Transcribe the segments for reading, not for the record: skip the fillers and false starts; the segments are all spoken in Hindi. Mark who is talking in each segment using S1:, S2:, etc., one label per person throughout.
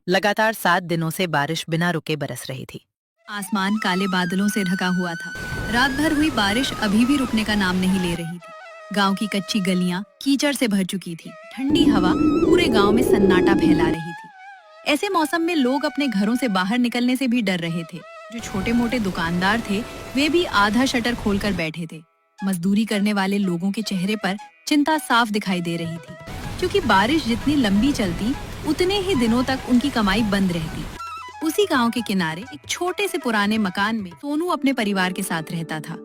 S1: लगातार 7 दिनों से बारिश बिना रुके बरस रही थी।
S2: आसमान काले बादलों से ढका हुआ था। रात भर हुई बारिश अभी भी रुकने का नाम नहीं ले रही थी। गांव की कच्ची गलियां कीचड़ से भर चुकी थी। ठंडी हवा पूरे गांव में सन्नाटा फैला रही थी। ऐसे मौसम में लोग अपने घरों से बाहर निकलने से भी डर रहे थे। जो छोटे मोटे दुकानदार थे वे भी आधा शटर खोलकर बैठे थे। मजदूरी करने वाले लोगों के चेहरे पर चिंता साफ दिखाई दे रही थी, क्योंकि बारिश जितनी लंबी चलती उतने ही दिनों तक उनकी कमाई बंद रहती। उसी गांव के किनारे एक छोटे से पुराने मकान में सोनू अपने परिवार के साथ रहता था।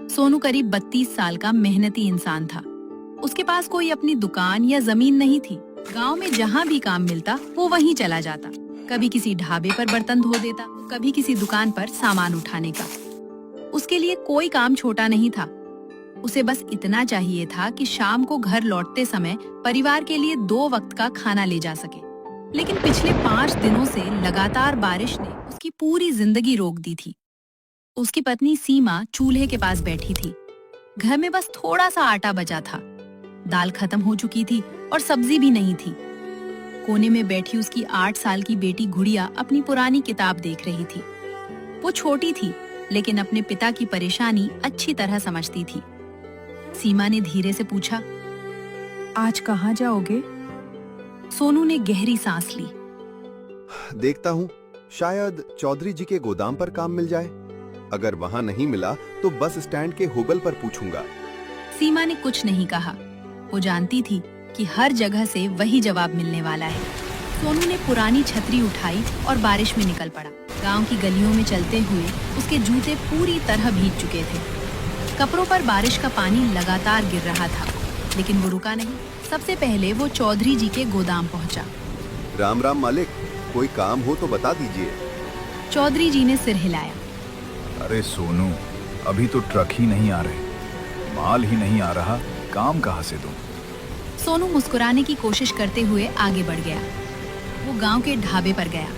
S2: सोनू करीब 32 साल का मेहनती इंसान था। उसके पास कोई अपनी दुकान या जमीन नहीं थी। गांव में जहां भी काम मिलता वो वहीं चला जाता। कभी किसी ढाबे पर बर्तन धो देता, कभी किसी दुकान पर सामान उठाने का। उसके लिए कोई काम छोटा नहीं था। उसे बस इतना चाहिए था कि शाम को घर लौटते समय परिवार के लिए 2 वक्त का खाना ले जा सके। लेकिन पिछले 5 दिनों से लगातार बारिश ने उसकी पूरी जिंदगी रोक दी थी। उसकी पत्नी सीमा चूल्हे के पास बैठी थी। घर में बस थोड़ा सा आटा बचा था। दाल खत्म हो चुकी थी और सब्जी भी नहीं थी। कोने में बैठी उसकी 8 साल की बेटी गुड़िया अपनी पुरानी किताब देख रही थी। वो छोटी थी, लेकिन अपने पिता की परेशानी अच्छी तरह समझती थी। सीमा ने धीरे से पूछा, आज कहाँ जाओगे? सोनू ने गहरी सांस ली।
S3: देखता हूँ, शायद चौधरी जी के गोदाम पर काम मिल जाए। अगर वहाँ नहीं मिला तो बस स्टैंड के होगल पर पूछूंगा।
S2: सीमा ने कुछ नहीं कहा। वो जानती थी कि हर जगह से वही जवाब मिलने वाला है। सोनू ने पुरानी छतरी उठाई और बारिश में निकल पड़ा। गांव की गलियों में चलते हुए उसके जूते पूरी तरह भीग चुके थे। कपड़ों पर बारिश का पानी लगातार गिर रहा था, लेकिन वो रुका नहीं। सबसे पहले वो चौधरी जी के गोदाम पहुंचा।
S3: राम राम मालिक, कोई काम हो तो बता दीजिए।
S2: चौधरी जी ने सिर हिलाया।
S4: अरे सोनू, अभी तो ट्रक ही नहीं आ रहे, माल ही नहीं आ रहा, काम कहाँ से दूं?
S2: सोनू मुस्कुराने की कोशिश करते हुए आगे बढ़ गया। वो गांव के ढाबे पर गया।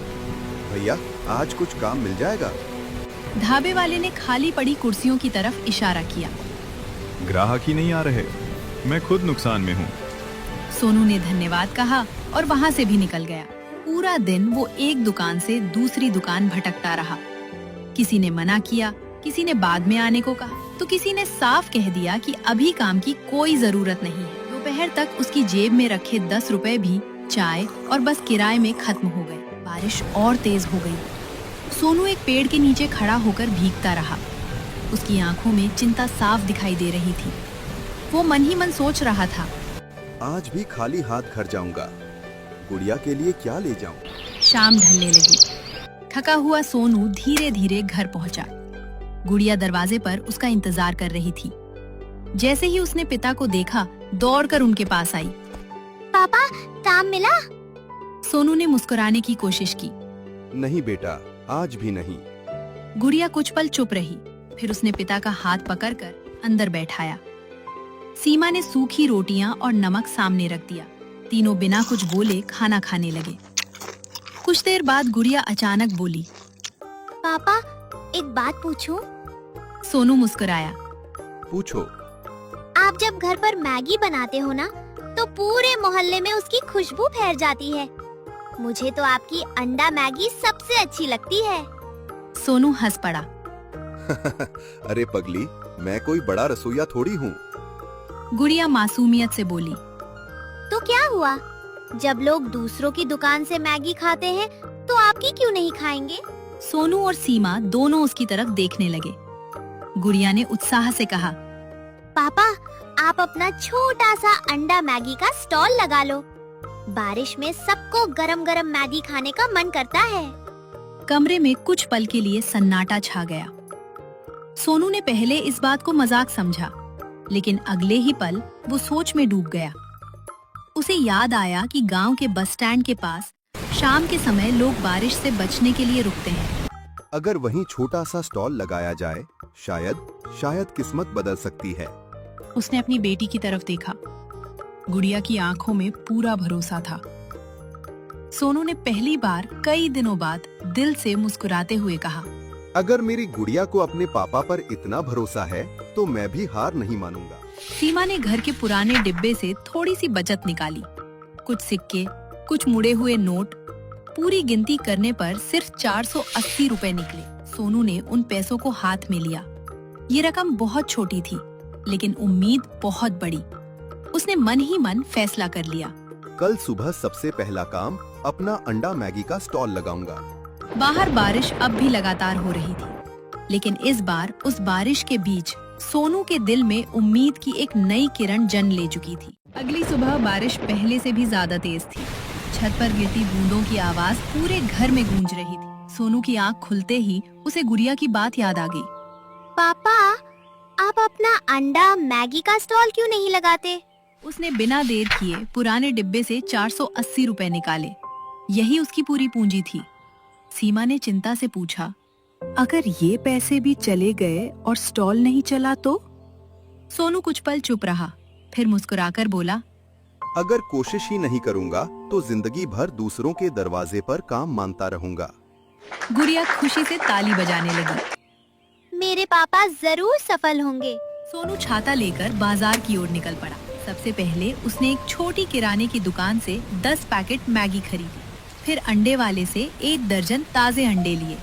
S3: भैया, आज कुछ काम मिल जाएगा?
S2: ढाबे वाले ने खाली पड़ी कुर्सियों की तरफ इशारा किया।
S4: ग्राहक ही नहीं आ रहे, मैं खुद नुकसान में हूँ।
S2: सोनू ने धन्यवाद कहा और वहाँ से भी निकल गया। पूरा दिन वो एक दुकान से दूसरी दुकान भटकता रहा। किसी ने मना किया, किसी ने बाद में आने को कहा, तो किसी ने साफ कह दिया कि अभी काम की कोई जरूरत नहीं है। दोपहर तक उसकी जेब में रखे 10 रुपए भी चाय और बस किराए में खत्म हो गए। बारिश और तेज हो गई। सोनू एक पेड़ के नीचे खड़ा होकर भीगता रहा। उसकी आंखों में चिंता साफ दिखाई दे रही थी। वो मन ही मन सोच रहा था,
S3: आज भी खाली हाथ घर जाऊंगा। गुड़िया के लिए क्या ले जाऊं?
S2: शाम ढलने लगी। थका हुआ सोनू धीरे धीरे घर पहुंचा। गुड़िया दरवाजे पर उसका इंतजार कर रही थी। जैसे ही उसने पिता को देखा, दौड़कर उनके पास आई।
S5: पापा, काम मिला?
S2: सोनू ने मुस्कुराने की कोशिश की।
S3: नहीं बेटा, आज भी नहीं।
S2: गुड़िया कुछ पल चुप रही, फिर उसने पिता का हाथ पकड़कर अंदर बैठाया। सीमा ने सूखी रोटियां और नमक सामने रख दिया। तीनों बिना कुछ बोले खाना खाने लगे। कुछ देर बाद गुड़िया अचानक बोली,
S5: पापा, एक बात पूछूं?
S2: सोनू मुस्कुराया।
S3: पूछो।
S5: आप जब घर पर मैगी बनाते हो ना, तो पूरे मोहल्ले में उसकी खुशबू फैल जाती है। मुझे तो आपकी अंडा मैगी सबसे अच्छी लगती है।
S2: सोनू हंस पड़ा।
S3: अरे पगली, मैं कोई बड़ा रसोइया थोड़ी हूँ।
S2: गुड़िया मासूमियत से बोली,
S5: तो क्या हुआ? जब लोग दूसरों की दुकान से मैगी खाते हैं, तो आपकी क्यों नहीं खाएंगे?
S2: सोनू और सीमा दोनों उसकी तरफ देखने लगे। गुड़िया ने उत्साह से कहा,
S5: पापा, आप अपना छोटा सा अंडा मैगी का स्टॉल लगा लो। बारिश में सबको गरम गरम मैगी खाने का मन करता है।
S2: कमरे में कुछ पल के लिए सन्नाटा छा गया। सोनू ने पहले इस बात को मजाक समझा, लेकिन अगले ही पल वो सोच में डूब गया। उसे याद आया कि गांव के बस स्टैंड के पास शाम के समय लोग बारिश से बचने के लिए रुकते हैं।
S3: अगर वहीं छोटा सा स्टॉल लगाया जाए, शायद किस्मत बदल सकती है।
S2: उसने अपनी बेटी की तरफ देखा। गुड़िया की आंखों में पूरा भरोसा था। सोनू ने पहली बार कई दिनों बाद दिल से मुस्कुराते हुए कहा,
S3: अगर मेरी गुड़िया को अपने पापा पर इतना भरोसा है, तो मैं भी हार नहीं मानूंगा।
S2: सीमा ने घर के पुराने डिब्बे से थोड़ी सी बचत निकाली। कुछ सिक्के, कुछ मुड़े हुए नोट पूरी गिनती करने पर सिर्फ 480 रुपए निकले। सोनू ने उन पैसों को हाथ में लिया। ये रकम बहुत छोटी थी, लेकिन उम्मीद बहुत बड़ी। उसने मन ही मन फैसला कर लिया।
S3: कल सुबह सबसे पहला काम अपना अंडा मैगी का स्टॉल लगाऊंगा।
S2: बाहर बारिश अब भी लगातार हो रही थी, लेकिन इस बार उस बारिश के बीच सोनू के दिल में उम्मीद की एक नई किरण जन्म ले चुकी थी। अगली सुबह बारिश पहले से भी ज्यादा तेज थी। छत पर गिरती बूंदों की आवाज पूरे घर में गूंज रही थी। सोनू की आंख खुलते ही उसे गुड़िया की बात याद आ गई।
S5: पापा, आप अपना अंडा मैगी का स्टॉल क्यों नहीं लगाते?
S2: उसने बिना देर किए पुराने डिब्बे से 480 रुपए निकाले। यही उसकी पूरी पूंजी थी। सीमा ने चिंता से पूछा,
S1: अगर ये पैसे भी चले गए और स्टॉल नहीं चला तो?
S2: सोनू कुछ पल चुप रहा, फिर मुस्कुराकर बोला,
S3: अगर कोशिश ही नहीं करूंगा तो जिंदगी भर दूसरों के दरवाजे पर काम मांगता रहूंगा।
S2: गुड़िया खुशी से ताली बजाने लगी।
S5: मेरे पापा जरूर सफल होंगे।
S2: सोनू छाता लेकर बाजार की ओर निकल पड़ा। सबसे पहले उसने एक छोटी किराने की दुकान से 10 पैकेट मैगी खरीदी। फिर अंडे वाले से 1 दर्जन ताजे अंडे लिए।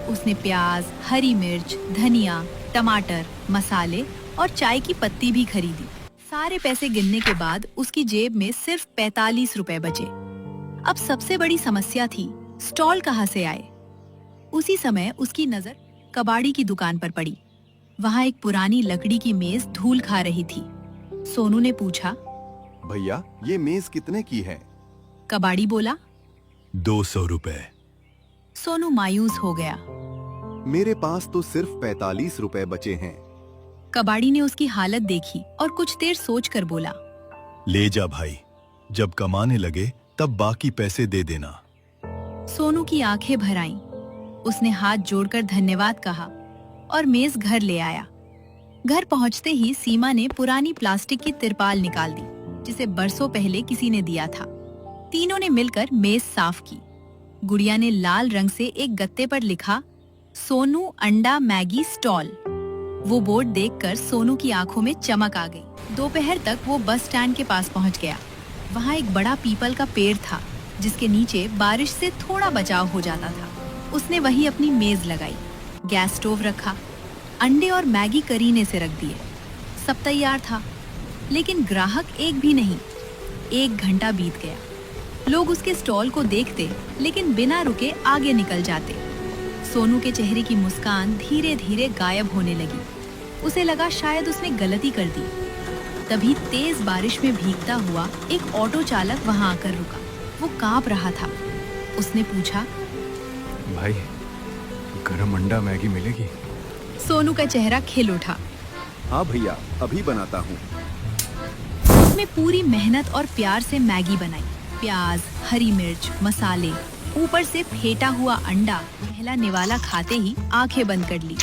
S2: उसने प्याज, हरी मिर्च, धनिया, टमाटर, मसाले और चाय की पत्ती भी खरीदी। सारे पैसे गिनने के बाद उसकी जेब में सिर्फ 45 रुपए बचे। अब सबसे बड़ी समस्या थी, स्टॉल कहाँ से आए। उसी समय उसकी नजर कबाड़ी की दुकान पर पड़ी। वहाँ एक पुरानी लकड़ी की मेज धूल खा रही थी। सोनू ने पूछा,
S3: भैया ये मेज कितने की है?
S2: कबाड़ी बोला,
S6: 200 रुपए।
S2: सोनू मायूस हो गया।
S3: मेरे पास तो सिर्फ 45 रुपए बचे हैं।
S2: कबाड़ी ने उसकी हालत देखी और कुछ देर सोचकर बोला,
S6: ले जा भाई, जब कमाने लगे तब बाकी पैसे दे देना।
S2: सोनू की आंखें भर आईं। उसने हाथ जोड़कर धन्यवाद कहा और मेज घर ले आया। घर पहुंचते ही सीमा ने पुरानी प्लास्टिक की तिरपाल निकाल दी, जिसे बरसों पहले किसी ने दिया था। तीनों ने मिलकर मेज साफ की। गुड़िया ने लाल रंग से एक गत्ते पर लिखा, सोनू अंडा मैगी स्टॉल। वो बोर्ड देखकर सोनू की आंखों में चमक आ गई। दोपहर तक वो बस स्टैंड के पास पहुंच गया। वहाँ एक बड़ा पीपल का पेड़ था, जिसके नीचे बारिश से थोड़ा बचाव हो जाता था। उसने वहीं अपनी मेज लगाई, गैस स्टोव रखा, अंडे और मैगी करीने से रख दिए। सब तैयार था, लेकिन ग्राहक एक भी नहीं। 1 घंटा बीत गया। लोग उसके स्टॉल को देखते, लेकिन बिना रुके आगे निकल जाते। सोनू के चेहरे की मुस्कान धीरे धीरे गायब होने लगी। उसे लगा शायद उसने गलती कर दी। तभी तेज बारिश में भीगता हुआ एक ऑटो चालक वहां आकर रुका। वो कांप रहा था। उसने पूछा,
S4: भाई गरम अंडा मैगी मिलेगी?
S2: सोनू का चेहरा खिल उठा।
S3: हाँ भैया, अभी बनाता हूँ।
S2: उसने पूरी मेहनत और प्यार से मैगी बनाई। प्याज, हरी मिर्च, मसाले, ऊपर से फेंटा हुआ अंडा। पहला निवाला खाते ही आंखें बंद कर ली।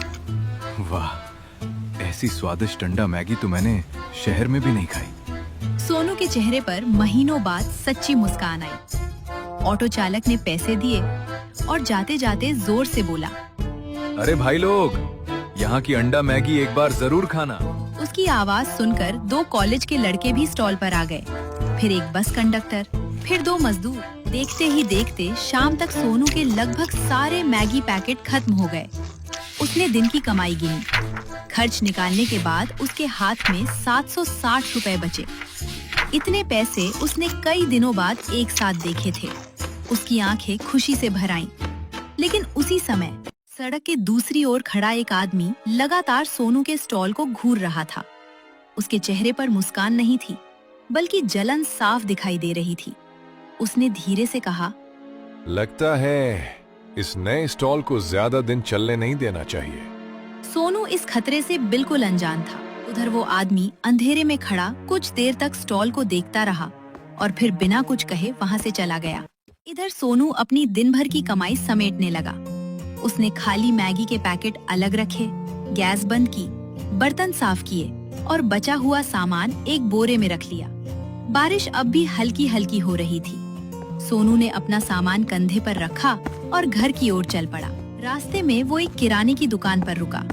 S4: वाह, ऐसी स्वादिष्ट अंडा मैगी तो मैंने शहर में भी नहीं खाई।
S2: सोनू के चेहरे पर महीनों बाद सच्ची मुस्कान आई। ऑटो चालक ने पैसे दिए और जाते जाते जोर से बोला,
S4: अरे भाई लोग, यहाँ की अंडा मैगी एक बार जरूर खाना।
S2: उसकी आवाज सुनकर 2 कॉलेज के लड़के भी स्टॉल पर आ गए। फिर एक बस कंडक्टर, फिर 2 मजदूर। देखते ही देखते शाम तक सोनू के लगभग सारे मैगी पैकेट खत्म हो गए। उसने दिन की कमाई गिनी। खर्च निकालने के बाद उसके हाथ में 760 रुपए बचे। इतने पैसे उसने कई दिनों बाद एक साथ देखे थे। उसकी आंखें खुशी से भर आईं। लेकिन उसी समय सड़क के दूसरी ओर खड़ा एक आदमी लगातार सोनू के स्टॉल को घूर रहा था। उसके चेहरे पर मुस्कान नहीं थी, बल्कि जलन साफ दिखाई दे रही थी। उसने धीरे से कहा,
S7: लगता है इस नए स्टॉल को ज्यादा दिन चलने नहीं देना चाहिए।
S2: सोनू इस खतरे से बिल्कुल अनजान था। उधर वो आदमी अंधेरे में खड़ा कुछ देर तक स्टॉल को देखता रहा और फिर बिना कुछ कहे वहाँ से चला गया। इधर सोनू अपनी दिन भर की कमाई समेटने लगा। उसने खाली मैगी के पैकेट अलग रखे, गैस बंद की, बर्तन साफ किए और बचा हुआ सामान एक बोरे में रख लिया। बारिश अब भी हल्की हल्की हो रही थी। सोनू ने अपना सामान कंधे पर रखा और घर की ओर चल पड़ा। रास्ते में वो एक किराने की दुकान पर रुका।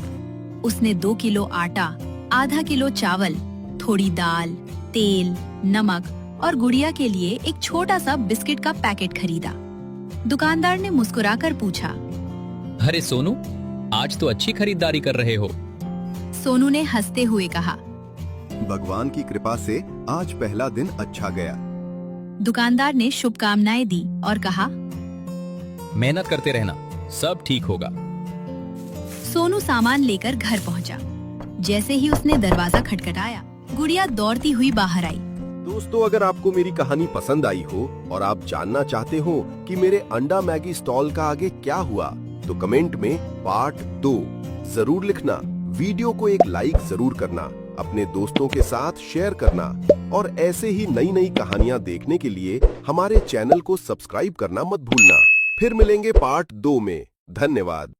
S2: उसने 2 किलो आटा, आधा किलो चावल, थोड़ी दाल, तेल, नमक और गुड़िया के लिए एक छोटा सा बिस्किट का पैकेट खरीदा। दुकानदार ने मुस्कुराकर पूछा।
S8: अरे सोनू, आज तो अच्छी खरीदारी कर रहे हो।
S2: सोनू ने हंसते हुए कहा।
S3: भगवान की कृपा से आज पहला दिन अच्छा गया।
S2: दुकानदार ने शुभकामनाएं दी और कहा,
S8: मेहनत करते रहना, सब ठीक होगा।
S2: सोनू सामान लेकर घर पहुंचा। जैसे ही उसने दरवाजा खटखटाया, गुड़िया दौड़ती हुई बाहर आई।
S3: दोस्तों, अगर आपको मेरी कहानी पसंद आई हो और आप जानना चाहते हो कि मेरे अंडा मैगी स्टॉल का आगे क्या हुआ, तो कमेंट में पार्ट 2 जरूर लिखना। वीडियो को एक लाइक जरूर करना, अपने दोस्तों के साथ शेयर करना और ऐसे ही नई नई कहानियां देखने के लिए हमारे चैनल को सब्सक्राइब करना मत भूलना। फिर मिलेंगे पार्ट 2 में। धन्यवाद।